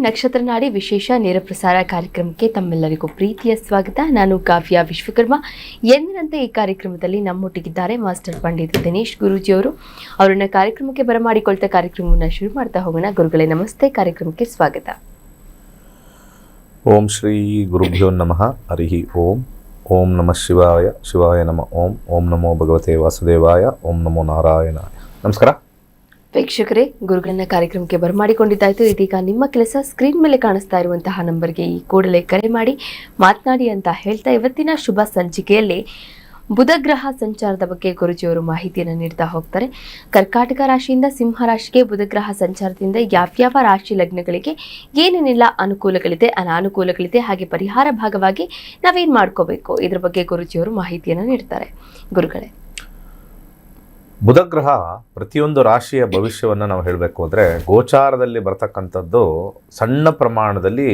ನಕ್ಷತ್ರ ನಾಡಿ ವಿಶೇಷ ನೇರ ಪ್ರಸಾರ ಕಾರ್ಯಕ್ರಮಕ್ಕೆ ತಮ್ಮೆಲ್ಲರಿಗೂ ಪ್ರೀತಿಯ ಸ್ವಾಗತ. ನಾನು ಕಾವ್ಯ ವಿಶ್ವಕರ್ಮ. ಎಂದಿನಂತೆ ಈ ಕಾರ್ಯಕ್ರಮದಲ್ಲಿ ನಮ್ಮೊಟ್ಟಿಗಿದ್ದಾರೆ ಮಾಸ್ಟರ್ ಪಂಡಿತ್ ದಿನೇಶ್ ಗುರೂಜಿಯವರು. ಅವರನ್ನ ಕಾರ್ಯಕ್ರಮಕ್ಕೆ ಬರಮಾಡಿಕೊಳ್ತಾ ಕಾರ್ಯಕ್ರಮವನ್ನು ಶುರು ಮಾಡ್ತಾ ಹೋಗೋಣ. ಗುರುಗಳೇ ನಮಸ್ತೆ, ಕಾರ್ಯಕ್ರಮಕ್ಕೆ ಸ್ವಾಗತ. ಓಂ ಶ್ರೀ ಗುರುಭ್ಯೋ ನಮಃ. ಹರಿ ಓಂ. ಓಂ ನಮಃ ಶಿವಾಯ. ಶಿವಾಯ ನಮಃ. ಓಂ. ಓಂ ನಮೋ ಭಗವತೆ ವಾಸುದೇವಾಯ. ಓಂ ನಮೋ ನಾರಾಯಣ. ನಮಸ್ಕಾರ ವೀಕ್ಷಕರೇ, ಗುರುಗಳನ್ನ ಕಾರ್ಯಕ್ರಮಕ್ಕೆ ಬರಮಾಡಿಕೊಂಡಿದ್ದಾಯ್ತು. ಇದೀಗ ನಿಮ್ಮ ಕೆಲಸ ಸ್ಕ್ರೀನ್ ಮೇಲೆ ಕಾಣಿಸ್ತಾ ಇರುವಂತಹ ನಂಬರ್ಗೆ ಈ ಕೂಡಲೇ ಕರೆ ಮಾಡಿ ಮಾತನಾಡಿ ಅಂತ ಹೇಳ್ತಾ ಇವತ್ತಿನ ಶುಭ ಸಂಚಿಕೆಯಲ್ಲಿ ಬುಧ ಗ್ರಹ ಸಂಚಾರದ ಬಗ್ಗೆ ಗುರುಜಿಯವರು ಮಾಹಿತಿಯನ್ನು ನೀಡ್ತಾ ಹೋಗ್ತಾರೆ. ಕರ್ಕಾಟಕ ರಾಶಿಯಿಂದ ಸಿಂಹ ರಾಶಿಗೆ ಬುಧ ಗ್ರಹ ಸಂಚಾರದಿಂದ ಯಾವ್ಯಾವ ರಾಶಿ ಲಗ್ನಗಳಿಗೆ ಏನೇನೆಲ್ಲ ಅನುಕೂಲಗಳಿದೆ, ಅನಾನುಕೂಲಗಳಿದೆ, ಹಾಗೆ ಪರಿಹಾರ ಭಾಗವಾಗಿ ನಾವೇನ್ ಮಾಡ್ಕೋಬೇಕು, ಇದ್ರ ಬಗ್ಗೆ ಗುರುಜಿಯವರು ಮಾಹಿತಿಯನ್ನು ನೀಡ್ತಾರೆ. ಗುರುಗಳೇ, ಬುಧ ಗ್ರಹ ಪ್ರತಿಯೊಂದು ರಾಶಿಯ ಭವಿಷ್ಯವನ್ನು ನಾವು ಹೇಳಬೇಕು ಅಂದರೆ ಗೋಚಾರದಲ್ಲಿ ಬರ್ತಕ್ಕಂಥದ್ದು ಸಣ್ಣ ಪ್ರಮಾಣದಲ್ಲಿ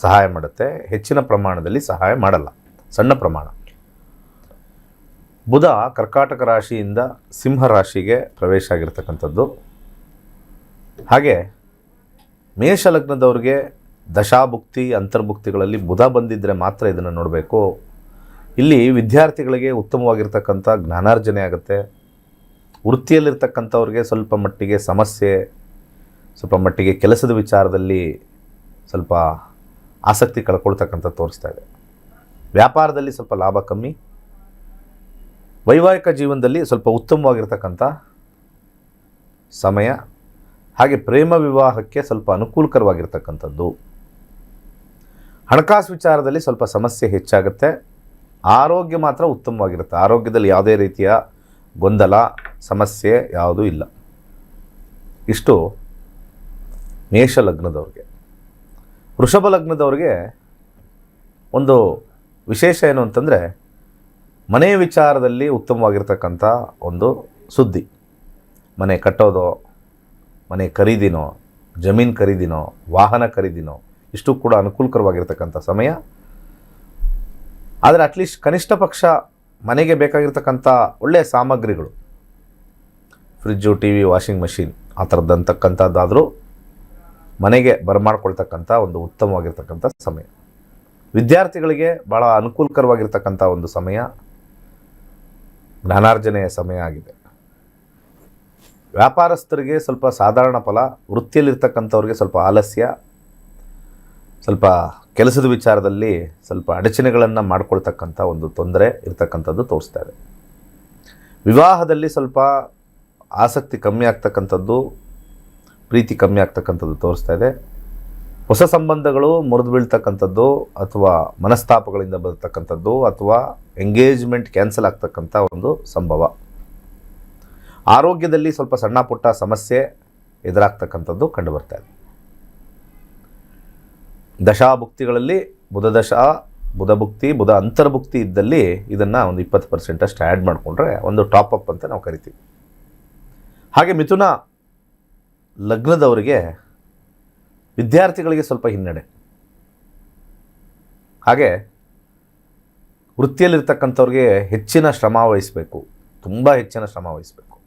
ಸಹಾಯ ಮಾಡುತ್ತೆ, ಹೆಚ್ಚಿನ ಪ್ರಮಾಣದಲ್ಲಿ ಸಹಾಯ ಮಾಡಲ್ಲ. ಸಣ್ಣ ಪ್ರಮಾಣ. ಬುಧ ಕರ್ಕಾಟಕ ರಾಶಿಯಿಂದ ಸಿಂಹ ರಾಶಿಗೆ ಪ್ರವೇಶ ಆಗಿರ್ತಕ್ಕಂಥದ್ದು. ಹಾಗೆ ಮೇಷ ಲಗ್ನದವ್ರಿಗೆ ದಶಾಭುಕ್ತಿ ಅಂತರ್ಭುಕ್ತಿಗಳಲ್ಲಿ ಬುಧ ಬಂದಿದ್ದರೆ ಮಾತ್ರ ಇದನ್ನು ನೋಡಬೇಕು. ಇಲ್ಲಿ ವಿದ್ಯಾರ್ಥಿಗಳಿಗೆ ಉತ್ತಮವಾಗಿರ್ತಕ್ಕಂಥ ಜ್ಞಾನಾರ್ಜನೆ ಆಗುತ್ತೆ. ವೃತ್ತಿಯಲ್ಲಿರ್ತಕ್ಕಂಥವ್ರಿಗೆ ಸ್ವಲ್ಪ ಮಟ್ಟಿಗೆ ಸಮಸ್ಯೆ, ಸ್ವಲ್ಪ ಮಟ್ಟಿಗೆ ಕೆಲಸದ ವಿಚಾರದಲ್ಲಿ ಸ್ವಲ್ಪ ಆಸಕ್ತಿ ಕಳ್ಕೊಳ್ತಕ್ಕಂಥ ತೋರಿಸ್ತಾ ಇದೆ. ವ್ಯಾಪಾರದಲ್ಲಿ ಸ್ವಲ್ಪ ಲಾಭ ಕಮ್ಮಿ. ವೈವಾಹಿಕ ಜೀವನದಲ್ಲಿ ಸ್ವಲ್ಪ ಉತ್ತಮವಾಗಿರ್ತಕ್ಕಂಥ ಸಮಯ. ಹಾಗೆ ಪ್ರೇಮ ವಿವಾಹಕ್ಕೆ ಸ್ವಲ್ಪ ಅನುಕೂಲಕರವಾಗಿರ್ತಕ್ಕಂಥದ್ದು. ಹಣಕಾಸು ವಿಚಾರದಲ್ಲಿ ಸ್ವಲ್ಪ ಸಮಸ್ಯೆ ಹೆಚ್ಚಾಗುತ್ತೆ. ಆರೋಗ್ಯ ಮಾತ್ರ ಉತ್ತಮವಾಗಿರುತ್ತೆ. ಆರೋಗ್ಯದಲ್ಲಿ ಯಾವುದೇ ರೀತಿಯ ಗೊಂದಲ ಸಮಸ್ಯೆ ಯಾವುದೂ ಇಲ್ಲ. ಇಷ್ಟು ಮೇಷ ಲಗ್ನದವ್ರಿಗೆ. ವೃಷಭ ಲಗ್ನದವ್ರಿಗೆ ಒಂದು ವಿಶೇಷ ಏನು ಅಂತಂದರೆ ಮನೆ ವಿಚಾರದಲ್ಲಿ ಉತ್ತಮವಾಗಿರ್ತಕ್ಕಂಥ ಒಂದು ಸುದ್ದಿ. ಮನೆ ಕಟ್ಟೋದೋ, ಮನೆ ಖರೀದಿನೋ, ಜಮೀನು ಖರೀದಿನೋ, ವಾಹನ ಖರೀದಿನೋ, ಇಷ್ಟು ಕೂಡ ಅನುಕೂಲಕರವಾಗಿರ್ತಕ್ಕಂಥ ಸಮಯ. ಆದರೆ ಅಟ್ಲೀಸ್ಟ್ ಕನಿಷ್ಠ ಪಕ್ಷ ಮನೆಗೆ ಬೇಕಾಗಿರ್ತಕ್ಕಂಥ ಒಳ್ಳೆಯ ಸಾಮಗ್ರಿಗಳು, fridge, T V, washing machine ಆ ಥರದ್ದಂತಕ್ಕಂಥದ್ದಾದರೂ ಮನೆಗೆ ಬರಮಾಡ್ಕೊಳ್ತಕ್ಕಂಥ ಒಂದು ಉತ್ತಮವಾಗಿರ್ತಕ್ಕಂಥ ಸಮಯ. ವಿದ್ಯಾರ್ಥಿಗಳಿಗೆ ಭಾಳ ಅನುಕೂಲಕರವಾಗಿರ್ತಕ್ಕಂಥ ಒಂದು ಸಮಯ, ಜ್ಞಾನಾರ್ಜನೆಯ ಸಮಯ ಆಗಿದೆ. ವ್ಯಾಪಾರಸ್ಥರಿಗೆ ಸ್ವಲ್ಪ ಸಾಧಾರಣ ಫಲ. ವೃತ್ತಿಯಲ್ಲಿರ್ತಕ್ಕಂಥವ್ರಿಗೆ ಸ್ವಲ್ಪ ಆಲಸ್ಯ, ಸ್ವಲ್ಪ ಕೆಲಸದ ವಿಚಾರದಲ್ಲಿ ಸ್ವಲ್ಪ ಅಡಚಣೆಗಳನ್ನು ಮಾಡ್ಕೊಳ್ತಕ್ಕಂಥ ಒಂದು ತೊಂದರೆ ಇರ್ತಕ್ಕಂಥದ್ದು ತೋರಿಸ್ತಾ ಇದೆ. ವಿವಾಹದಲ್ಲಿ ಸ್ವಲ್ಪ ಆಸಕ್ತಿ ಕಮ್ಮಿ ಆಗ್ತಕ್ಕಂಥದ್ದು, ಪ್ರೀತಿ ಕಮ್ಮಿ ಆಗ್ತಕ್ಕಂಥದ್ದು ತೋರಿಸ್ತಾ ಇದೆ. ಹೊಸ ಸಂಬಂಧಗಳು ಮುರಿದು ಬೀಳ್ತಕ್ಕಂಥದ್ದು ಅಥವಾ ಮನಸ್ತಾಪಗಳಿಂದ ಬರ್ತಕ್ಕಂಥದ್ದು ಅಥವಾ ಎಂಗೇಜ್ಮೆಂಟ್ ಕ್ಯಾನ್ಸಲ್ ಆಗ್ತಕ್ಕಂಥ ಒಂದು ಸಂಭವ. ಆರೋಗ್ಯದಲ್ಲಿ ಸ್ವಲ್ಪ ಸಣ್ಣ ಪುಟ್ಟ ಸಮಸ್ಯೆ ಎದುರಾಗ್ತಕ್ಕಂಥದ್ದು ಕಂಡುಬರ್ತಾ ಇದೆ. ದಶಾಭುಕ್ತಿಗಳಲ್ಲಿ ಬುಧ ದಶಾ, ಬುಧ ಭುಕ್ತಿ, ಬುಧ ಅಂತರ್ಭುಕ್ತಿ ಇದ್ದಲ್ಲಿ ಇದನ್ನು ಒಂದು 20% ಅಷ್ಟು ಆ್ಯಡ್ ಮಾಡಿಕೊಂಡ್ರೆ ಒಂದು ಟಾಪಪ್ ಅಂತ ನಾವು ಕರಿತೀವಿ. ಹಾಗೆ ಮಿಥುನ ಲಗ್ನದವರಿಗೆ ವಿದ್ಯಾರ್ಥಿಗಳಿಗೆ ಸ್ವಲ್ಪ ಹಿನ್ನಡೆ. ಹಾಗೆ ವೃತ್ತಿಯಲ್ಲಿರ್ತಕ್ಕಂಥವ್ರಿಗೆ ಹೆಚ್ಚಿನ ಶ್ರಮ ವಹಿಸಬೇಕು, ತುಂಬ ಹೆಚ್ಚಿನ ಶ್ರಮ ವಹಿಸಬೇಕು.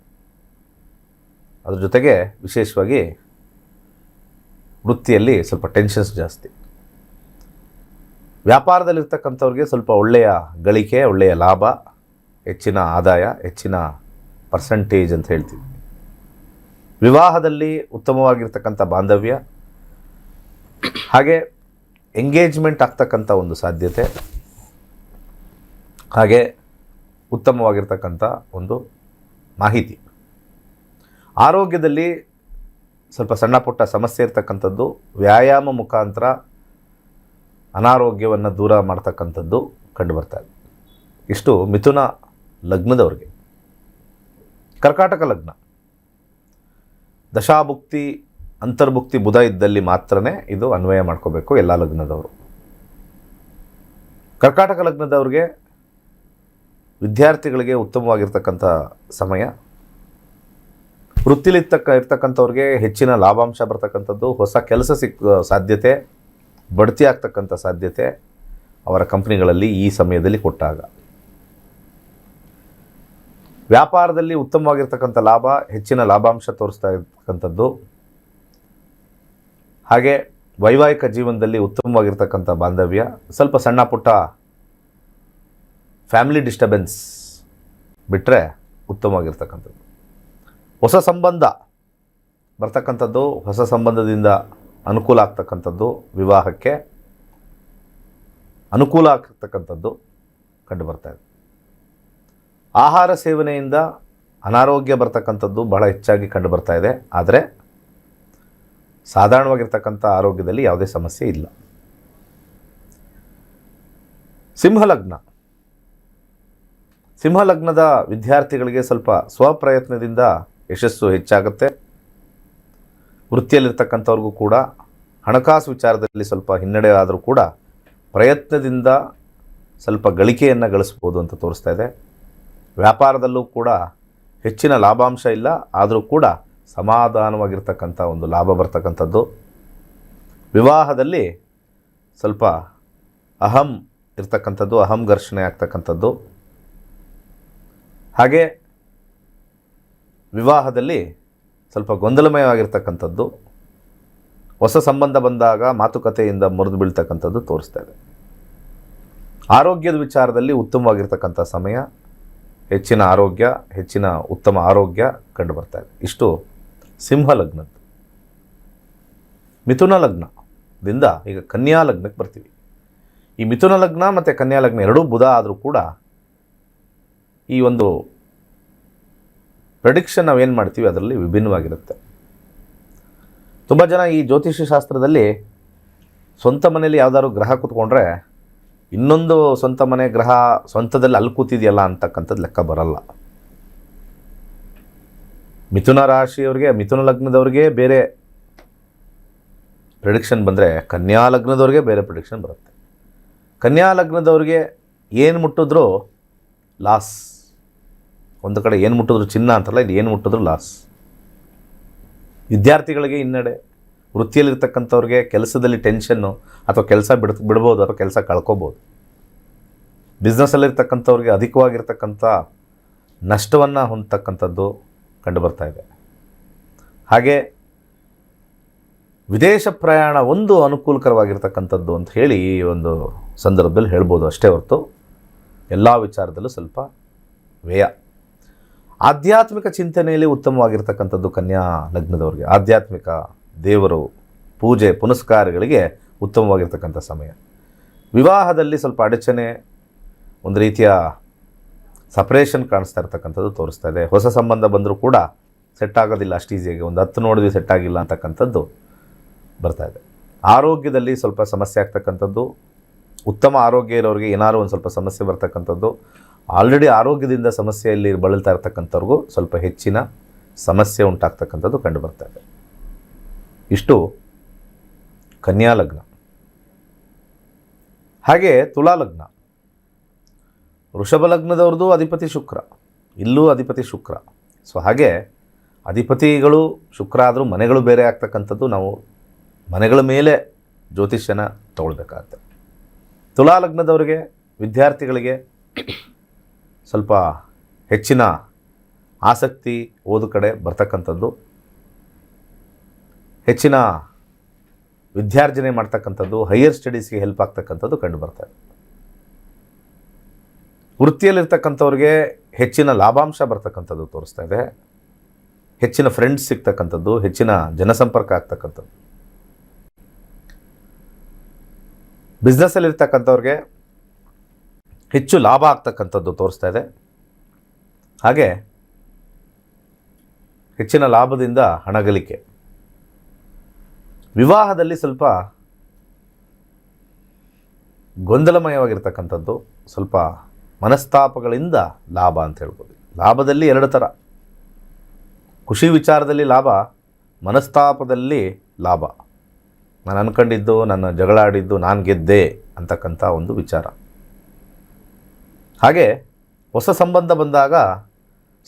ಅದ್ರ ಜೊತೆಗೆ ವಿಶೇಷವಾಗಿ ವೃತ್ತಿಯಲ್ಲಿ ಸ್ವಲ್ಪ ಟೆನ್ಷನ್ಸ್ ಜಾಸ್ತಿ. ವ್ಯಾಪಾರದಲ್ಲಿರ್ತಕ್ಕಂಥವ್ರಿಗೆ ಸ್ವಲ್ಪ ಒಳ್ಳೆಯ ಗಳಿಕೆ, ಒಳ್ಳೆಯ ಲಾಭ, ಹೆಚ್ಚಿನ ಆದಾಯ, ಹೆಚ್ಚಿನ ಪರ್ಸೆಂಟೇಜ್ ಅಂತ ಹೇಳ್ತೀವಿ. ವಿವಾಹದಲ್ಲಿ ಉತ್ತಮವಾಗಿರ್ತಕ್ಕಂಥ ಬಾಂಧವ್ಯ, ಹಾಗೆ ಎಂಗೇಜ್ಮೆಂಟ್ ಆಗ್ತಕ್ಕಂಥ ಒಂದು ಸಾಧ್ಯತೆ, ಹಾಗೆ ಉತ್ತಮವಾಗಿರ್ತಕ್ಕಂಥ ಒಂದು ಮಾಹಿತಿ. ಆರೋಗ್ಯದಲ್ಲಿ ಸ್ವಲ್ಪ ಸಣ್ಣ ಪುಟ್ಟ ಸಮಸ್ಯೆ ಇರ್ತಕ್ಕಂಥದ್ದು, ವ್ಯಾಯಾಮ ಮುಖಾಂತರ ಅನಾರೋಗ್ಯವನ್ನು ದೂರ ಮಾಡ್ತಕ್ಕಂಥದ್ದು ಕಂಡುಬರ್ತಾ ಇದೆ. ಇಷ್ಟು ಮಿಥುನ ಲಗ್ನದವ್ರಿಗೆ. ಕರ್ಕಾಟಕ ಲಗ್ನ ದಶಾಭುಕ್ತಿ ಅಂತರ್ಭುಕ್ತಿ ಬುಧ ಇದ್ದಲ್ಲಿ ಮಾತ್ರನೇ ಇದು ಅನ್ವಯ ಮಾಡ್ಕೋಬೇಕು ಎಲ್ಲ ಲಗ್ನದವರು. ಕರ್ಕಾಟಕ ಲಗ್ನದವ್ರಿಗೆ ವಿದ್ಯಾರ್ಥಿಗಳಿಗೆ ಉತ್ತಮವಾಗಿರ್ತಕ್ಕಂಥ ಸಮಯ. ಇರ್ತಕ್ಕಂಥವ್ರಿಗೆ ಹೆಚ್ಚಿನ ಲಾಭಾಂಶ ಬರ್ತಕ್ಕಂಥದ್ದು, ಹೊಸ ಕೆಲಸ ಸಾಧ್ಯತೆ, ಬಡ್ತಿ ಆಗ್ತಕ್ಕಂಥ ಸಾಧ್ಯತೆ ಅವರ ಕಂಪ್ನಿಗಳಲ್ಲಿ ಈ ಸಮಯದಲ್ಲಿ ಕೊಟ್ಟಾಗ. ವ್ಯಾಪಾರದಲ್ಲಿ ಉತ್ತಮವಾಗಿರ್ತಕ್ಕಂಥ ಲಾಭ, ಹೆಚ್ಚಿನ ಲಾಭಾಂಶ ತೋರಿಸ್ತಾ ಇರ್ತಕ್ಕಂಥದ್ದು. ಹಾಗೆ ವೈವಾಹಿಕ ಜೀವನದಲ್ಲಿ ಉತ್ತಮವಾಗಿರ್ತಕ್ಕಂಥ ಬಾಂಧವ್ಯ, ಸ್ವಲ್ಪ ಸಣ್ಣ ಪುಟ್ಟ ಫ್ಯಾಮಿಲಿ ಡಿಸ್ಟರ್ಬೆನ್ಸ್ ಬಿಟ್ಟರೆ ಉತ್ತಮವಾಗಿರ್ತಕ್ಕಂಥದ್ದು. ಹೊಸ ಸಂಬಂಧ ಬರ್ತಕ್ಕಂಥದ್ದು, ಹೊಸ ಸಂಬಂಧದಿಂದ ಅನುಕೂಲ ಆಗ್ತಕ್ಕಂಥದ್ದು, ವಿವಾಹಕ್ಕೆ ಅನುಕೂಲ ಆಗ್ತಕ್ಕಂಥದ್ದು ಕಂಡು ಬರ್ತಾಯಿದೆ. ಆಹಾರ ಸೇವನೆಯಿಂದ ಅನಾರೋಗ್ಯ ಬರ್ತಕ್ಕಂಥದ್ದು ಬಹಳ ಹೆಚ್ಚಾಗಿ ಕಂಡು ಬರ್ತಾ ಇದೆ. ಆದರೆ ಸಾಧಾರಣವಾಗಿರ್ತಕ್ಕಂಥ ಆರೋಗ್ಯದಲ್ಲಿ ಯಾವುದೇ ಸಮಸ್ಯೆ ಇಲ್ಲ. ಸಿಂಹಲಗ್ನ, ಸಿಂಹಲಗ್ನದ ವಿದ್ಯಾರ್ಥಿಗಳಿಗೆ ಸ್ವಲ್ಪ ಸ್ವಪ್ರಯತ್ನದಿಂದ ಯಶಸ್ಸು ಹೆಚ್ಚಾಗುತ್ತೆ. ವೃತ್ತಿಯಲ್ಲಿರ್ತಕ್ಕಂಥವ್ರಿಗೂ ಕೂಡ ಹಣಕಾಸು ವಿಚಾರದಲ್ಲಿ ಸ್ವಲ್ಪ ಹಿನ್ನಡೆ ಆದರೂ ಕೂಡ ಪ್ರಯತ್ನದಿಂದ ಸ್ವಲ್ಪ ಗಳಿಕೆಯನ್ನು ಗಳಿಸ್ಬೋದು ಅಂತ ತೋರಿಸ್ತಾ ಇದೆ. ವ್ಯಾಪಾರದಲ್ಲೂ ಕೂಡ ಹೆಚ್ಚಿನ ಲಾಭಾಂಶ ಇಲ್ಲ, ಆದರೂ ಕೂಡ ಸಮಾಧಾನವಾಗಿರ್ತಕ್ಕಂಥ ಒಂದು ಲಾಭ ಬರ್ತಕ್ಕಂಥದ್ದು. ವಿವಾಹದಲ್ಲಿ ಸ್ವಲ್ಪ ಅಹಂ ಇರ್ತಕ್ಕಂಥದ್ದು, ಅಹಂ ಘರ್ಷಣೆ ಆಗ್ತಕ್ಕಂಥದ್ದು. ಹಾಗೆ ವಿವಾಹದಲ್ಲಿ ಸ್ವಲ್ಪ ಗೊಂದಲಮಯವಾಗಿರ್ತಕ್ಕಂಥದ್ದು, ಹೊಸ ಸಂಬಂಧ ಬಂದಾಗ ಮಾತುಕತೆಯಿಂದ ಮುರಿದು ಬೀಳ್ತಕ್ಕಂಥದ್ದು ತೋರಿಸ್ತಾ ಇದೆ. ಆರೋಗ್ಯದ ವಿಚಾರದಲ್ಲಿ ಉತ್ತಮವಾಗಿರ್ತಕ್ಕಂಥ ಸಮಯ, ಹೆಚ್ಚಿನ ಆರೋಗ್ಯ, ಹೆಚ್ಚಿನ ಉತ್ತಮ ಆರೋಗ್ಯ ಕಂಡು ಬರ್ತಾ ಇದೆ. ಇಷ್ಟು ಸಿಂಹ ಲಗ್ನದ್ದು. ಮಿಥುನ ಲಗ್ನದಿಂದ ಈಗ ಕನ್ಯಾ ಲಗ್ನಕ್ಕೆ ಬರ್ತೀವಿ. ಈ ಮಿಥುನ ಲಗ್ನ ಮತ್ತು ಕನ್ಯಾ ಲಗ್ನ ಎರಡೂ ಬುಧ ಆದರೂ ಕೂಡ ಈ ಒಂದು ಪ್ರೆಡಿಕ್ಷನ್ ನಾವೇನು ಮಾಡ್ತೀವಿ ಅದರಲ್ಲಿ ವಿಭಿನ್ನವಾಗಿರುತ್ತೆ. ತುಂಬ ಜನ ಈ ಜ್ಯೋತಿಷ್ಯ ಶಾಸ್ತ್ರದಲ್ಲಿ ಸ್ವಂತ ಮನೆಯಲ್ಲಿ ಯಾವುದಾದ್ರು ಗ್ರಹ ಕೂತ್ಕೊಂಡ್ರೆ ಇನ್ನೊಂದು ಸ್ವಂತ ಮನೆ ಗ್ರಹ ಸ್ವಂತದಲ್ಲಿ ಅಲ್ಲಿ ಕೂತಿದೆಯಲ್ಲ ಅಂತಕ್ಕಂಥದ್ದು ಲೆಕ್ಕ ಬರಲ್ಲ. ಮಿಥುನ ರಾಶಿಯವ್ರಿಗೆ, ಮಿಥುನ ಲಗ್ನದವ್ರಿಗೆ ಬೇರೆ ಪ್ರಿಡಿಕ್ಷನ್ ಬಂದರೆ ಕನ್ಯಾ ಲಗ್ನದವ್ರಿಗೆ ಬೇರೆ ಪ್ರಿಡಿಕ್ಷನ್ ಬರುತ್ತೆ. ಕನ್ಯಾ ಲಗ್ನದವ್ರಿಗೆ ಏನು ಮುಟ್ಟಿದ್ರೂ ಲಾಸ್. ಒಂದು ಕಡೆ ಏನು ಮುಟ್ಟಿದ್ರು ಚಿನ್ನ ಅಂತಲ್ಲ, ಇದು ಏನು ಮುಟ್ಟಿದ್ರು ಲಾಸ್. ವಿದ್ಯಾರ್ಥಿಗಳಿಗೆ ಹಿನ್ನಡೆ, ವೃತ್ತಿಯಲ್ಲಿರ್ತಕ್ಕಂಥವ್ರಿಗೆ ಕೆಲಸದಲ್ಲಿ ಟೆನ್ಷನ್ನು, ಅಥವಾ ಕೆಲಸ ಬಿಡ್ಬೋದು ಅಥವಾ ಕೆಲಸ ಕಳ್ಕೊಬೋದು. ಬಿಸ್ನೆಸ್ಸಲ್ಲಿರ್ತಕ್ಕಂಥವ್ರಿಗೆ ಅಧಿಕವಾಗಿರ್ತಕ್ಕಂಥ ನಷ್ಟವನ್ನು ಹೊಂದತಕ್ಕಂಥದ್ದು ಕಂಡುಬರ್ತಾ ಇದೆ. ಹಾಗೆ ವಿದೇಶ ಪ್ರಯಾಣ ಒಂದು ಅನುಕೂಲಕರವಾಗಿರ್ತಕ್ಕಂಥದ್ದು ಅಂತ ಹೇಳಿ ಈ ಒಂದು ಸಂದರ್ಭದಲ್ಲಿ ಹೇಳ್ಬೋದು ಅಷ್ಟೇ ಹೊರತು ಎಲ್ಲ ವಿಚಾರದಲ್ಲೂ ಸ್ವಲ್ಪ ವ್ಯಯ. ಆಧ್ಯಾತ್ಮಿಕ ಚಿಂತನೆಯಲ್ಲಿ ಉತ್ತಮವಾಗಿರ್ತಕ್ಕಂಥದ್ದು ಕನ್ಯಾ ಲಗ್ನದವ್ರಿಗೆ. ಆಧ್ಯಾತ್ಮಿಕ ದೇವರು, ಪೂಜೆ ಪುನಸ್ಕಾರಗಳಿಗೆ ಉತ್ತಮವಾಗಿರ್ತಕ್ಕಂಥ ಸಮಯ. ವಿವಾಹದಲ್ಲಿ ಸ್ವಲ್ಪ ಅಡಚಣೆ, ಒಂದು ರೀತಿಯ ಸಪ್ರೇಷನ್ ಕಾಣಿಸ್ತಾ ಇರ್ತಕ್ಕಂಥದ್ದು ತೋರಿಸ್ತಾ ಇದೆ. ಹೊಸ ಸಂಬಂಧ ಬಂದರೂ ಕೂಡ ಸೆಟ್ ಆಗೋದಿಲ್ಲ ಅಷ್ಟು ಈಸಿಯಾಗಿ, ಒಂದು 10 ನೋಡಿದ್ವಿ ಸೆಟ್ ಆಗಿಲ್ಲ ಅಂತಕ್ಕಂಥದ್ದು ಬರ್ತಾ ಇದೆ. ಆರೋಗ್ಯದಲ್ಲಿ ಸ್ವಲ್ಪ ಸಮಸ್ಯೆ ಆಗ್ತಕ್ಕಂಥದ್ದು, ಉತ್ತಮ ಆರೋಗ್ಯ ಇರೋರಿಗೆ ಏನಾದರೂ ಒಂದು ಸ್ವಲ್ಪ ಸಮಸ್ಯೆ ಬರ್ತಕ್ಕಂಥದ್ದು, ಆಲ್ರೆಡಿ ಆರೋಗ್ಯದಿಂದ ಸಮಸ್ಯೆಯಲ್ಲಿ ಬಳಲ್ತಾ ಇರ್ತಕ್ಕಂಥವ್ರಿಗೂ ಸ್ವಲ್ಪ ಹೆಚ್ಚಿನ ಸಮಸ್ಯೆ ಉಂಟಾಗ್ತಕ್ಕಂಥದ್ದು ಕಂಡು ಬರ್ತಾ ಇದೆ. ಇಷ್ಟು ಕನ್ಯಾ ಲಗ್ನ. ಹಾಗೆ ತುಲಾ ಲಗ್ನ, ವೃಷಭ ಲಗ್ನದವ್ರದ್ದು ಅಧಿಪತಿ ಶುಕ್ರ, ಇಲ್ಲೂ ಅಧಿಪತಿ ಶುಕ್ರ. ಸೊ ಹಾಗೆ ಅಧಿಪತಿಗಳು ಶುಕ್ರ ಆದರೂ ಮನೆಗಳು ಬೇರೆ ಆಗ್ತಕ್ಕಂಥದ್ದು ನಾವು ಮನೆಗಳ ಮೇಲೆ ಜ್ಯೋತಿಷ್ಯನ ತಗೊಳ್ಬೇಕಾಗತ್ತೆ. ತುಲಾ ಲಗ್ನದವರಿಗೆ, ವಿದ್ಯಾರ್ಥಿಗಳಿಗೆ ಸ್ವಲ್ಪ ಹೆಚ್ಚಿನ ಆಸಕ್ತಿ ಓದು ಕಡೆ ಬರ್ತಕ್ಕಂಥದ್ದು, ಹೆಚ್ಚಿನ ವಿದ್ಯಾರ್ಜನೆ ಮಾಡ್ತಕ್ಕಂಥದ್ದು, ಹೈಯರ್ ಸ್ಟಡೀಸ್ಗೆ ಹೆಲ್ಪ್ ಆಗ್ತಕ್ಕಂಥದ್ದು ಕಂಡು ಬರ್ತಾ ಇದೆ. ವೃತ್ತಿಯಲ್ಲಿರ್ತಕ್ಕಂಥವ್ರಿಗೆ ಹೆಚ್ಚಿನ ಲಾಭಾಂಶ ಬರ್ತಕ್ಕಂಥದ್ದು ತೋರಿಸ್ತಾ ಇದೆ. ಹೆಚ್ಚಿನ ಫ್ರೆಂಡ್ಸ್ ಸಿಗ್ತಕ್ಕಂಥದ್ದು, ಹೆಚ್ಚಿನ ಜನಸಂಪರ್ಕ ಆಗ್ತಕ್ಕಂಥದ್ದು. ಬಿಸ್ನೆಸ್ಸಲ್ಲಿರ್ತಕ್ಕಂಥವ್ರಿಗೆ ಹೆಚ್ಚು ಲಾಭ ಆಗ್ತಕ್ಕಂಥದ್ದು ತೋರಿಸ್ತಾ ಇದೆ. ಹಾಗೆ ಹೆಚ್ಚಿನ ಲಾಭದಿಂದ ಹಣಗಳಿಕೆ. ವಿವಾಹದಲ್ಲಿ ಸ್ವಲ್ಪ ಗೊಂದಲಮಯವಾಗಿರ್ತಕ್ಕಂಥದ್ದು, ಸ್ವಲ್ಪ ಮನಸ್ತಾಪಗಳಿಂದ ಲಾಭ ಅಂತ ಹೇಳ್ಬೋದು. ಲಾಭದಲ್ಲಿ 2 ಥರ, ಖುಷಿ ವಿಚಾರದಲ್ಲಿ ಲಾಭ, ಮನಸ್ತಾಪದಲ್ಲಿ ಲಾಭ. ನಾನು ಅಂದ್ಕೊಂಡಿದ್ದು, ನನ್ನ ಜಗಳ ಆಡಿದ್ದು ನಾನು ಗೆದ್ದೆ ಅಂತಕ್ಕಂಥ ಒಂದು ವಿಚಾರ. ಹಾಗೆ ಹೊಸ ಸಂಬಂಧ ಬಂದಾಗ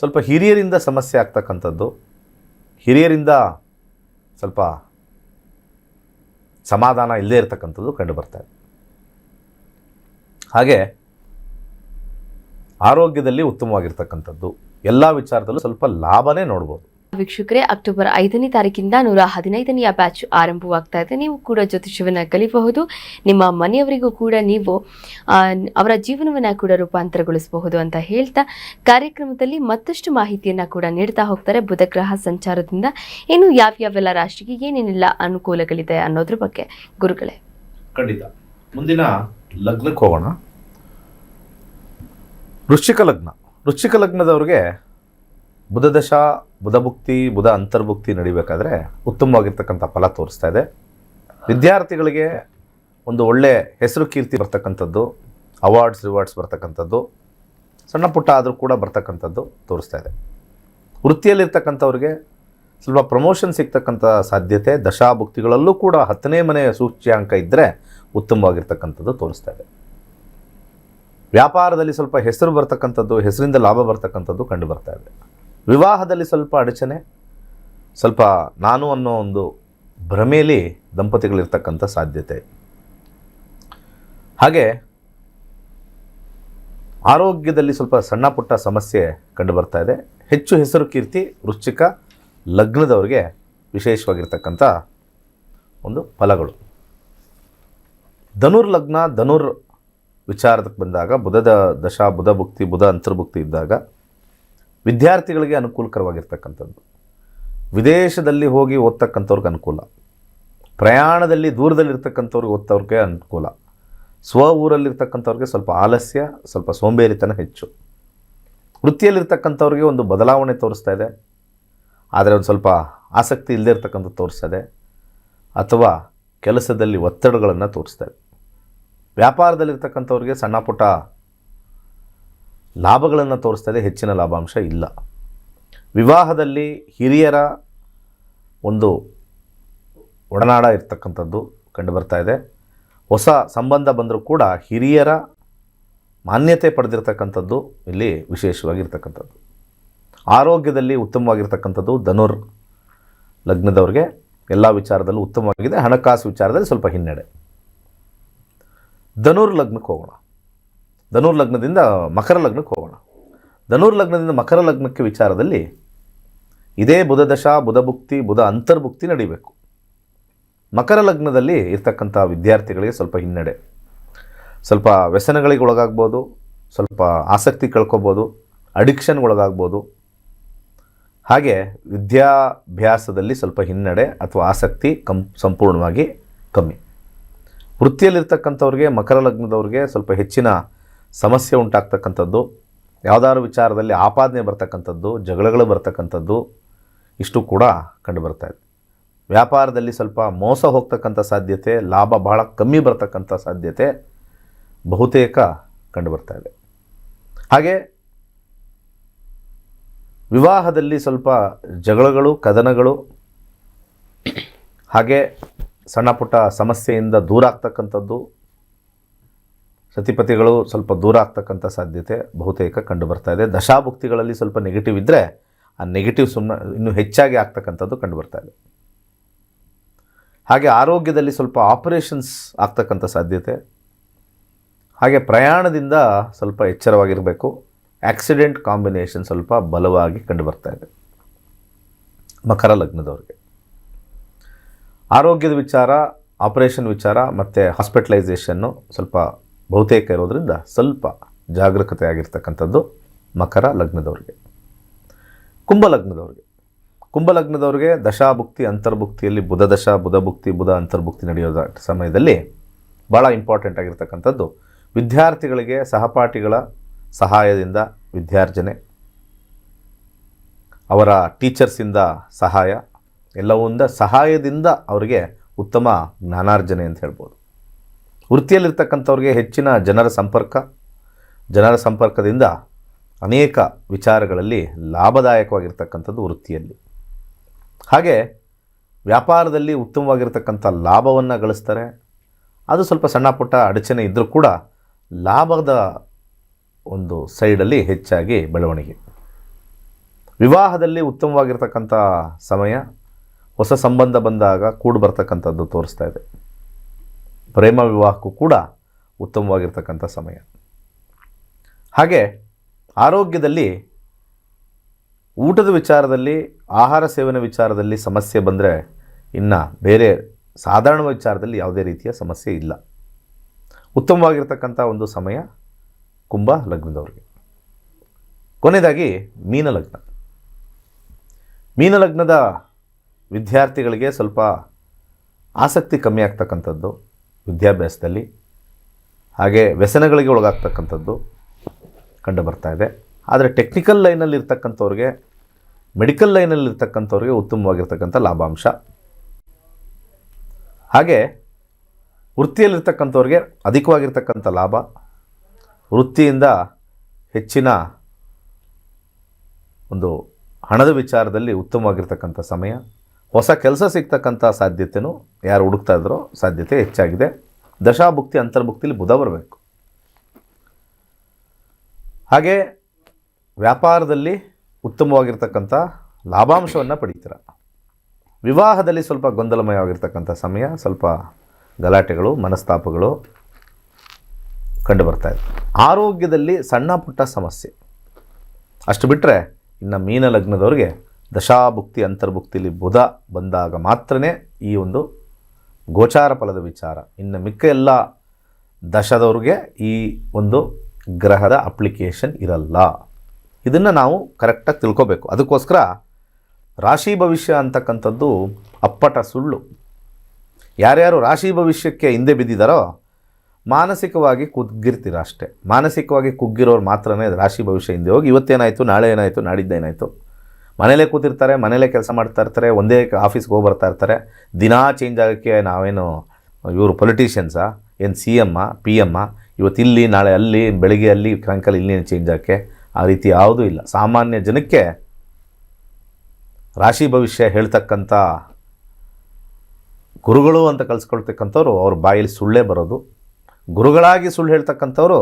ಸ್ವಲ್ಪ ಹಿರಿಯರಿಂದ ಸಮಸ್ಯೆ ಆಗ್ತಕ್ಕಂಥದ್ದು, ಹಿರಿಯರಿಂದ ಸ್ವಲ್ಪ ಸಮಾಧಾನ ಇಲ್ಲದೇ ಇರತಕ್ಕಂಥದ್ದು ಕಂಡು ಬರ್ತಾರೆ. ಹಾಗೆ ಆರೋಗ್ಯದಲ್ಲಿ ಉತ್ತಮವಾಗಿರ್ತಕ್ಕಂಥದ್ದು, ಎಲ್ಲ ವಿಚಾರದಲ್ಲೂ ಸ್ವಲ್ಪ ಲಾಭನೇ ನೋಡ್ಬೋದು. ವೀಕ್ಷಕರೇ, ಅಕ್ಟೋಬರ್ 5ನೇ ತಾರೀಕಿಂದ 115ನೆಯ ಬ್ಯಾಚ್ ಆರಂಭವಾಗ್ತಾ ಇದೆ. ನೀವು ಕೂಡ ಜ್ಯೋತಿಷ್ಯವನ್ನು ಕಲಿಯಬಹುದು. ನಿಮ್ಮ ಮನೆಯವರಿಗೂ ಕೂಡ ನೀವು ಅವರ ಜೀವನವನ್ನು ಕೂಡ ರೂಪಾಂತರಗೊಳಿಸಬಹುದು ಅಂತ ಹೇಳ್ತಾ ಕಾರ್ಯಕ್ರಮದಲ್ಲಿ ಮತ್ತಷ್ಟು ಮಾಹಿತಿಯನ್ನು ಕೂಡ ನೀಡ್ತಾ ಹೋಗ್ತಾರೆ. ಬುಧಗ್ರಹ ಸಂಚಾರದಿಂದ ಇನ್ನು ಯಾವ್ಯಾವೆಲ್ಲ ರಾಶಿಗೆ ಏನೇನೆಲ್ಲ ಅನುಕೂಲಗಳಿದೆ ಅನ್ನೋದ್ರ ಬಗ್ಗೆ ಗುರುಗಳೇ. ಖಂಡಿತ. ಮುಂದಿನ ಲಗ್ನಕ್ಕೆ ಹೋಗೋಣ. ವೃಶ್ಚಿಕ ಲಗ್ನದವ್ರಿಗೆ ಬುಧ ದಶಾ, ಬುಧ ಭುಕ್ತಿ, ಬುಧ ಅಂತರ್ಭುಕ್ತಿ ನಡಿಬೇಕಾದ್ರೆ ಉತ್ತಮವಾಗಿರ್ತಕ್ಕಂಥ ಫಲ ತೋರಿಸ್ತಾ ಇದೆ. ವಿದ್ಯಾರ್ಥಿಗಳಿಗೆ ಒಂದು ಒಳ್ಳೆ ಹೆಸರು ಕೀರ್ತಿ ಬರ್ತಕ್ಕಂಥದ್ದು, ರಿವಾರ್ಡ್ಸ್ ಬರ್ತಕ್ಕಂಥದ್ದು, ಸಣ್ಣ ಪುಟ್ಟ ಆದರೂ ಕೂಡ ಬರ್ತಕ್ಕಂಥದ್ದು ತೋರಿಸ್ತಾ ಇದೆ. ವೃತ್ತಿಯಲ್ಲಿರ್ತಕ್ಕಂಥವ್ರಿಗೆ ಸ್ವಲ್ಪ ಪ್ರಮೋಷನ್ ಸಿಗ್ತಕ್ಕಂಥ ಸಾಧ್ಯತೆ, ದಶಾಭುಕ್ತಿಗಳಲ್ಲೂ ಕೂಡ 10ನೇ ಮನೆಯ ಸೂಚ್ಯಾಂಕ ಇದ್ದರೆ ಉತ್ತಮವಾಗಿರ್ತಕ್ಕಂಥದ್ದು ತೋರಿಸ್ತಾ ಇದೆ. ವ್ಯಾಪಾರದಲ್ಲಿ ಸ್ವಲ್ಪ ಹೆಸರು ಬರ್ತಕ್ಕಂಥದ್ದು, ಹೆಸರಿಂದ ಲಾಭ ಬರ್ತಕ್ಕಂಥದ್ದು ಕಂಡು ಬರ್ತಾ ಇದೆ. ವಿವಾಹದಲ್ಲಿ ಸ್ವಲ್ಪ ಅಡಚಣೆ, ಸ್ವಲ್ಪ ನಾನು ಅನ್ನೋ ಒಂದು ಭ್ರಮೆಯಲ್ಲಿ ದಂಪತಿಗಳಿರ್ತಕ್ಕಂಥ ಸಾಧ್ಯತೆ. ಹಾಗೆ ಆರೋಗ್ಯದಲ್ಲಿ ಸ್ವಲ್ಪ ಸಣ್ಣ ಪುಟ್ಟ ಸಮಸ್ಯೆ ಕಂಡು ಬರ್ತಾ ಇದೆ. ಹೆಚ್ಚು ಹೆಸರು ಕೀರ್ತಿ ವೃಶ್ಚಿಕ ಲಗ್ನದವರಿಗೆ ವಿಶೇಷವಾಗಿರ್ತಕ್ಕಂಥ ಒಂದು ಫಲಗಳು. ಧನುರ್ ವಿಚಾರಕ್ಕೆ ಬಂದಾಗ ಬುಧದ ದಶಾ, ಬುಧ ಭುಕ್ತಿ, ಬುಧ ಅಂತರ್ಭುಕ್ತಿ ಇದ್ದಾಗ ವಿದ್ಯಾರ್ಥಿಗಳಿಗೆ ಅನುಕೂಲಕರವಾಗಿರ್ತಕ್ಕಂಥದ್ದು. ವಿದೇಶದಲ್ಲಿ ಹೋಗಿ ಓದ್ತಕ್ಕಂಥವ್ರಿಗೆ ಅನುಕೂಲ, ಪ್ರಯಾಣದಲ್ಲಿ ದೂರದಲ್ಲಿರ್ತಕ್ಕಂಥವ್ರಿಗೆ ಓದ್ತವ್ರಿಗೆ ಅನುಕೂಲ, ಸ್ವ ಊರಲ್ಲಿರ್ತಕ್ಕಂಥವ್ರಿಗೆ ಸ್ವಲ್ಪ ಆಲಸ್ಯ, ಸ್ವಲ್ಪ ಸೋಂಬೇರಿತನ ಹೆಚ್ಚು. ವೃತ್ತಿಯಲ್ಲಿರ್ತಕ್ಕಂಥವ್ರಿಗೆ ಒಂದು ಬದಲಾವಣೆ ತೋರಿಸ್ತಾ ಇದೆ, ಆದರೆ ಒಂದು ಸ್ವಲ್ಪ ಆಸಕ್ತಿ ಇಲ್ಲದೇ ಇರ್ತಕ್ಕಂಥದ್ದು ತೋರಿಸ್ತಾ ಇದೆ, ಅಥವಾ ಕೆಲಸದಲ್ಲಿ ಒತ್ತಡಗಳನ್ನು ತೋರಿಸ್ತಾ ಇದೆ. ವ್ಯಾಪಾರದಲ್ಲಿರ್ತಕ್ಕಂಥವ್ರಿಗೆ ಸಣ್ಣ ಪುಟ್ಟ ಲಾಭಗಳನ್ನು ತೋರಿಸ್ತಾ ಇದೆ, ಹೆಚ್ಚಿನ ಲಾಭಾಂಶ ಇಲ್ಲ. ವಿವಾಹದಲ್ಲಿ ಹಿರಿಯರ ಒಂದು ಒಡನಾಡ ಇರ್ತಕ್ಕಂಥದ್ದು ಕಂಡು ಬರ್ತಾ ಇದೆ. ಹೊಸ ಸಂಬಂಧ ಬಂದರೂ ಕೂಡ ಹಿರಿಯರ ಮಾನ್ಯತೆ ಪಡೆದಿರ್ತಕ್ಕಂಥದ್ದು ಇಲ್ಲಿ ವಿಶೇಷವಾಗಿರ್ತಕ್ಕಂಥದ್ದು. ಆರೋಗ್ಯದಲ್ಲಿ ಉತ್ತಮವಾಗಿರ್ತಕ್ಕಂಥದ್ದು ಧನುರ್ ಲಗ್ನದವ್ರಿಗೆ ಎಲ್ಲ ವಿಚಾರದಲ್ಲೂ ಉತ್ತಮವಾಗಿದೆ. ಹಣಕಾಸು ವಿಚಾರದಲ್ಲಿ ಸ್ವಲ್ಪ ಹಿನ್ನಡೆ. ಧನುರ್ ಲಗ್ನಕ್ಕೆ ಹೋಗೋಣ. ಧನುರ್ ಲಗ್ನದಿಂದ ಮಕರ ಲಗ್ನಕ್ಕೆ ಹೋಗೋಣ. ಧನುರ್ ಲಗ್ನದಿಂದ ಮಕರ ಲಗ್ನಕ್ಕೆ ವಿಚಾರದಲ್ಲಿ ಇದೇ ಬುಧ ದಶಾ, ಬುಧ ಭುಕ್ತಿ, ಬುಧ ಅಂತರ್ಭುಕ್ತಿ ನಡಿಬೇಕು. ಮಕರ ಲಗ್ನದಲ್ಲಿ ಇರ್ತಕ್ಕಂಥ ವಿದ್ಯಾರ್ಥಿಗಳಿಗೆ ಸ್ವಲ್ಪ ಹಿನ್ನಡೆ, ಸ್ವಲ್ಪ ವ್ಯಸನಗಳಿಗೆ ಒಳಗಾಗ್ಬೋದು, ಸ್ವಲ್ಪ ಆಸಕ್ತಿ ಕಳ್ಕೊಬೋದು, ಅಡಿಕ್ಷನ್ಗೊಳಗಾಗ್ಬೋದು. ಹಾಗೆ ವಿದ್ಯಾಭ್ಯಾಸದಲ್ಲಿ ಸ್ವಲ್ಪ ಹಿನ್ನಡೆ ಅಥವಾ ಆಸಕ್ತಿ ಸಂಪೂರ್ಣವಾಗಿ ಕಮ್ಮಿ. ವೃತ್ತಿಯಲ್ಲಿರ್ತಕ್ಕಂಥವ್ರಿಗೆ, ಮಕರ ಲಗ್ನದವ್ರಿಗೆ ಸ್ವಲ್ಪ ಹೆಚ್ಚಿನ ಸಮಸ್ಯೆ ಉಂಟಾಗ್ತಕ್ಕಂಥದ್ದು, ಯಾವುದಾದ್ರು ವಿಚಾರದಲ್ಲಿ ಆಪಾದನೆ ಬರ್ತಕ್ಕಂಥದ್ದು, ಜಗಳಗಳು ಬರ್ತಕ್ಕಂಥದ್ದು, ಇಷ್ಟು ಕೂಡ ಕಂಡು ಬರ್ತಾ ಇದೆ. ವ್ಯಾಪಾರದಲ್ಲಿ ಸ್ವಲ್ಪ ಮೋಸ ಹೋಗ್ತಕ್ಕಂಥ ಸಾಧ್ಯತೆ, ಲಾಭ ಬಹಳ ಕಮ್ಮಿ ಬರ್ತಕ್ಕಂಥ ಸಾಧ್ಯತೆ ಬಹುತೇಕ ಕಂಡು ಬರ್ತಾ ಇದೆ. ಹಾಗೆ ವಿವಾಹದಲ್ಲಿ ಸ್ವಲ್ಪ ಜಗಳಗಳು, ಕದನಗಳು, ಹಾಗೆ ಸಣ್ಣ ಪುಟ್ಟ ಸಮಸ್ಯೆಯಿಂದ ದೂರ ಆಗ್ತಕ್ಕಂಥದ್ದು, ಸತಿಪತಿಗಳು ಸ್ವಲ್ಪ ದೂರ ಆಗ್ತಕ್ಕಂಥ ಸಾಧ್ಯತೆ ಬಹುತೇಕ ಕಂಡು ಬರ್ತಾ ಇದೆ. ದಶಾಭುಕ್ತಿಗಳಲ್ಲಿ ಸ್ವಲ್ಪ ನೆಗೆಟಿವ್ ಇದ್ದರೆ ಆ ನೆಗೆಟಿವ್ ಇನ್ನೂ ಹೆಚ್ಚಾಗಿ ಆಗ್ತಕ್ಕಂಥದ್ದು ಕಂಡು ಬರ್ತಾ ಇದೆ. ಹಾಗೆ ಆರೋಗ್ಯದಲ್ಲಿ ಸ್ವಲ್ಪ ಆಪರೇಷನ್ಸ್ ಆಗ್ತಕ್ಕಂಥ ಸಾಧ್ಯತೆ, ಹಾಗೆ ಪ್ರಯಾಣದಿಂದ ಸ್ವಲ್ಪ ಎಚ್ಚರವಾಗಿರಬೇಕು. ಆಕ್ಸಿಡೆಂಟ್ ಕಾಂಬಿನೇಷನ್ ಸ್ವಲ್ಪ ಬಲವಾಗಿ ಕಂಡು ಬರ್ತಾ ಇದೆ ಮಕರ ಲಗ್ನದವ್ರಿಗೆ. ಆರೋಗ್ಯದ ವಿಚಾರ, ಆಪರೇಷನ್ ವಿಚಾರ ಮತ್ತು ಹಾಸ್ಪಿಟಲೈಸೇಷನ್ನು ಸ್ವಲ್ಪ ಬಹುತೇಕ ಇರೋದರಿಂದ ಸ್ವಲ್ಪ ಜಾಗರೂಕತೆ ಆಗಿರ್ತಕ್ಕಂಥದ್ದು ಮಕರ ಲಗ್ನದವ್ರಿಗೆ. ಕುಂಭಲಗ್ನದವ್ರಿಗೆ ದಶಾಭುಕ್ತಿ, ಅಂತರ್ಭುಕ್ತಿಯಲ್ಲಿ ಬುಧ ದಶಾ, ಬುಧ ಭುಕ್ತಿ, ಬುಧ ಅಂತರ್ಭುಕ್ತಿ ನಡೆಯೋ ಸಮಯದಲ್ಲಿ ಭಾಳ ಇಂಪಾರ್ಟೆಂಟ್ ಆಗಿರ್ತಕ್ಕಂಥದ್ದು ವಿದ್ಯಾರ್ಥಿಗಳಿಗೆ ಸಹಪಾಠಿಗಳ ಸಹಾಯದಿಂದ ವಿದ್ಯಾರ್ಜನೆ, ಅವರ ಟೀಚರ್ಸಿಂದ ಸಹಾಯ, ಎಲ್ಲವೊಂದ ಸಹಾಯದಿಂದ ಅವರಿಗೆ ಉತ್ತಮ ಜ್ಞಾನಾರ್ಜನೆ ಅಂತ ಹೇಳ್ಬೋದು. ವೃತ್ತಿಯಲ್ಲಿರ್ತಕ್ಕಂಥವ್ರಿಗೆ ಹೆಚ್ಚಿನ ಜನರ ಸಂಪರ್ಕದಿಂದ ಅನೇಕ ವಿಚಾರಗಳಲ್ಲಿ ಲಾಭದಾಯಕವಾಗಿರ್ತಕ್ಕಂಥದ್ದು ವೃತ್ತಿಯಲ್ಲಿ. ಹಾಗೆ ವ್ಯಾಪಾರದಲ್ಲಿ ಉತ್ತಮವಾಗಿರ್ತಕ್ಕಂಥ ಲಾಭವನ್ನು ಗಳಿಸ್ತಾರೆ. ಅದು ಸ್ವಲ್ಪ ಸಣ್ಣ ಪುಟ್ಟ ಅಡಚಣೆ ಇದ್ದರೂ ಕೂಡ ಲಾಭದ ಒಂದು ಸೈಡಲ್ಲಿ ಹೆಚ್ಚಾಗಿ ಬೆಳವಣಿಗೆ. ವಿವಾಹದಲ್ಲಿ ಉತ್ತಮವಾಗಿರ್ತಕ್ಕಂಥ ಸಮಯ, ಹೊಸ ಸಂಬಂಧ ಬಂದಾಗ ಕೂಡಿ ಬರ್ತಕ್ಕಂಥದ್ದು ತೋರಿಸ್ತಾ ಇದೆ. ಪ್ರೇಮ ವಿವಾಹಕ್ಕೂ ಕೂಡ ಉತ್ತಮವಾಗಿರ್ತಕ್ಕಂಥ ಸಮಯ. ಹಾಗೆ ಆರೋಗ್ಯದಲ್ಲಿ ಊಟದ ವಿಚಾರದಲ್ಲಿ, ಆಹಾರ ಸೇವನೆ ವಿಚಾರದಲ್ಲಿ ಸಮಸ್ಯೆ ಬಂದರೆ ಇನ್ನು ಬೇರೆ ಸಾಧಾರಣ ವಿಚಾರದಲ್ಲಿ ಯಾವುದೇ ರೀತಿಯ ಸಮಸ್ಯೆ ಇಲ್ಲ. ಉತ್ತಮವಾಗಿರ್ತಕ್ಕಂಥ ಒಂದು ಸಮಯ ಕುಂಭ ಲಗ್ನದವ್ರಿಗೆ. ಕೊನೆಯದಾಗಿ ಮೀನಲಗ್ನ. ಮೀನಲಗ್ನದ ವಿದ್ಯಾರ್ಥಿಗಳಿಗೆ ಸ್ವಲ್ಪ ಆಸಕ್ತಿ ಕಮ್ಮಿ ಆಗ್ತಕ್ಕಂಥದ್ದು ವಿದ್ಯಾಭ್ಯಾಸದಲ್ಲಿ, ಹಾಗೆ ವ್ಯಸನಗಳಿಗೆ ಒಳಗಾಗ್ತಕ್ಕಂಥದ್ದು ಕಂಡು ಬರ್ತಾ ಇದೆ. ಆದರೆ ಟೆಕ್ನಿಕಲ್ ಲೈನಲ್ಲಿ ಇರ್ತಕ್ಕಂಥವ್ರಿಗೆ, ಮೆಡಿಕಲ್ ಲೈನಲ್ಲಿ ಇರ್ತಕ್ಕಂಥವ್ರಿಗೆ ಉತ್ತಮವಾಗಿರ್ತಕ್ಕಂಥ ಲಾಭಾಂಶ. ಹಾಗೆ ವೃತ್ತಿಯಲ್ಲಿರ್ತಕ್ಕಂಥವ್ರಿಗೆ ಅಧಿಕವಾಗಿರ್ತಕ್ಕಂಥ ಲಾಭ, ವೃತ್ತಿಯಿಂದ ಹೆಚ್ಚಿನ ಒಂದು ಹಣದ ವಿಚಾರದಲ್ಲಿ ಉತ್ತಮವಾಗಿರ್ತಕ್ಕಂಥ ಸಮಯ. ಹೊಸ ಕೆಲಸ ಸಿಗ್ತಕ್ಕಂಥ ಸಾಧ್ಯತೆಯೂ ಯಾರು ಹುಡುಕ್ತಾ ಇದ್ರೋ ಸಾಧ್ಯತೆ ಹೆಚ್ಚಾಗಿದೆ. ದಶಾಭುಕ್ತಿ ಅಂತರ್ಭುಕ್ತಿಲಿ ಬುಧ ಬರಬೇಕು. ಹಾಗೆ ವ್ಯಾಪಾರದಲ್ಲಿ ಉತ್ತಮವಾಗಿರ್ತಕ್ಕಂಥ ಲಾಭಾಂಶವನ್ನು ಪಡಿತೀರ. ವಿವಾಹದಲ್ಲಿ ಸ್ವಲ್ಪ ಗೊಂದಲಮಯವಾಗಿರ್ತಕ್ಕಂಥ ಸಮಯ, ಸ್ವಲ್ಪ ಗಲಾಟೆಗಳು, ಮನಸ್ತಾಪಗಳು ಕಂಡು ಬರ್ತಾ ಇದೆ. ಆರೋಗ್ಯದಲ್ಲಿ ಸಣ್ಣ ಪುಟ್ಟ ಸಮಸ್ಯೆ ಅಷ್ಟು ಬಿಟ್ಟರೆ ಇನ್ನು ಮೀನ ಲಗ್ನದವ್ರಿಗೆ ದಶಾಭುಕ್ತಿ ಅಂತರ್ಭುಕ್ತಿಲಿ ಬುಧ ಬಂದಾಗ ಮಾತ್ರನೇ ಈ ಒಂದು ಗೋಚಾರ ಫಲದ ವಿಚಾರ. ಇನ್ನು ಮಿಕ್ಕ ಎಲ್ಲ ದಶದವ್ರಿಗೆ ಈ ಒಂದು ಗ್ರಹದ ಅಪ್ಲಿಕೇಶನ್ ಇರಲ್ಲ. ಇದನ್ನು ನಾವು ಕರೆಕ್ಟಾಗಿ ತಿಳ್ಕೊಬೇಕು. ಅದಕ್ಕೋಸ್ಕರ ರಾಶಿ ಭವಿಷ್ಯ ಅಂತಕ್ಕಂಥದ್ದು ಅಪ್ಪಟ ಸುಳ್ಳು. ಯಾರ್ಯಾರು ರಾಶಿ ಭವಿಷ್ಯಕ್ಕೆ ಹಿಂದೆ ಬಿದ್ದಿದ್ದಾರೋ ಮಾನಸಿಕವಾಗಿ ಕುಗ್ಗಿರ್ತೀರ ಅಷ್ಟೇ. ಮಾನಸಿಕವಾಗಿ ಕುಗ್ಗಿರೋರು ಮಾತ್ರನೇ ರಾಶಿ ಭವಿಷ್ಯ ಹಿಂದೆ ಹೋಗಿ ಇವತ್ತೇನಾಯಿತು, ನಾಳೆ ಏನಾಯಿತು, ನಾಡಿದ್ದೇನಾಯಿತು, ಮನೇಲೇ ಕೂತಿರ್ತಾರೆ, ಮನೇಲೇ ಕೆಲಸ ಮಾಡ್ತಾ ಇರ್ತಾರೆ, ಒಂದೇ ಆಫೀಸ್ಗೆ ಹೋಗಿ ಬರ್ತಾ ಇರ್ತಾರೆ. ದಿನಾ ಚೇಂಜ್ ಆಗೋಕ್ಕೆ ನಾವೇನು ಇವರು ಪೊಲಿಟಿಷಿಯನ್ಸಾ, ಏನು CM PM, ಇವತ್ತು ಇಲ್ಲಿ ನಾಳೆ ಅಲ್ಲಿ, ಬೆಳಿಗ್ಗೆ ಅಲ್ಲಿ, ಸಾಯಂಕಾಲ ಇಲ್ಲಿ ಚೇಂಜ್ ಆಗೋಕ್ಕೆ ಆ ರೀತಿ ಯಾವುದೂ ಇಲ್ಲ. ಸಾಮಾನ್ಯ ಜನಕ್ಕೆ ರಾಶಿ ಭವಿಷ್ಯ ಹೇಳ್ತಕ್ಕಂಥ ಗುರುಗಳು ಅಂತ ಕಲಿಸ್ಕೊಳ್ತಕ್ಕಂಥವ್ರು ಅವ್ರ ಬಾಯಲ್ಲಿ ಸುಳ್ಳೇ ಬರೋದು. ಗುರುಗಳಾಗಿ ಸುಳ್ಳು ಹೇಳ್ತಕ್ಕಂಥವ್ರು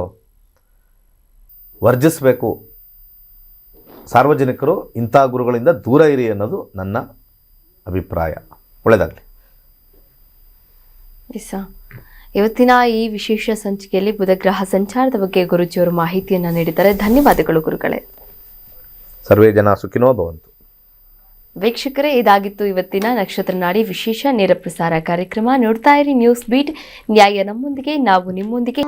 ವರ್ಜಿಸಬೇಕು. ಸಾರ್ವಜನಿಕರು ಇಂಥ ಗುರುಗಳಿಂದ ದೂರ ಇರಿ ಅನ್ನೋದು ನನ್ನ ಅಭಿಪ್ರಾಯ. ಒಳ್ಳೆಯದಾಗಲಿ. ಇವತ್ತಿನ ಈ ವಿಶೇಷ ಸಂಚಿಕೆಯಲ್ಲಿ ಬುಧಗ್ರಹ ಸಂಚಾರದ ಬಗ್ಗೆ ಗುರುಜಿಯವರು ಮಾಹಿತಿಯನ್ನು ನೀಡಿದ್ದಾರೆ. ಧನ್ಯವಾದಗಳು ಗುರುಗಳೇ. ಸರ್ವೇ ಜನ ಸುಖಿನೋ ಭವಂತು. ವೀಕ್ಷಕರೇ, ಇದಾಗಿತ್ತು ಇವತ್ತಿನ ನಕ್ಷತ್ರ ನಾಡಿ ವಿಶೇಷ ನೇರ ಪ್ರಸಾರ ಕಾರ್ಯಕ್ರಮ. ನೋಡ್ತಾ ಇರಿ ನ್ಯೂಸ್ ಬೀಟ್, ನ್ಯಾಯ ನಮ್ಮೊಂದಿಗೆ, ನಾವು ನಿಮ್ಮೊಂದಿಗೆ.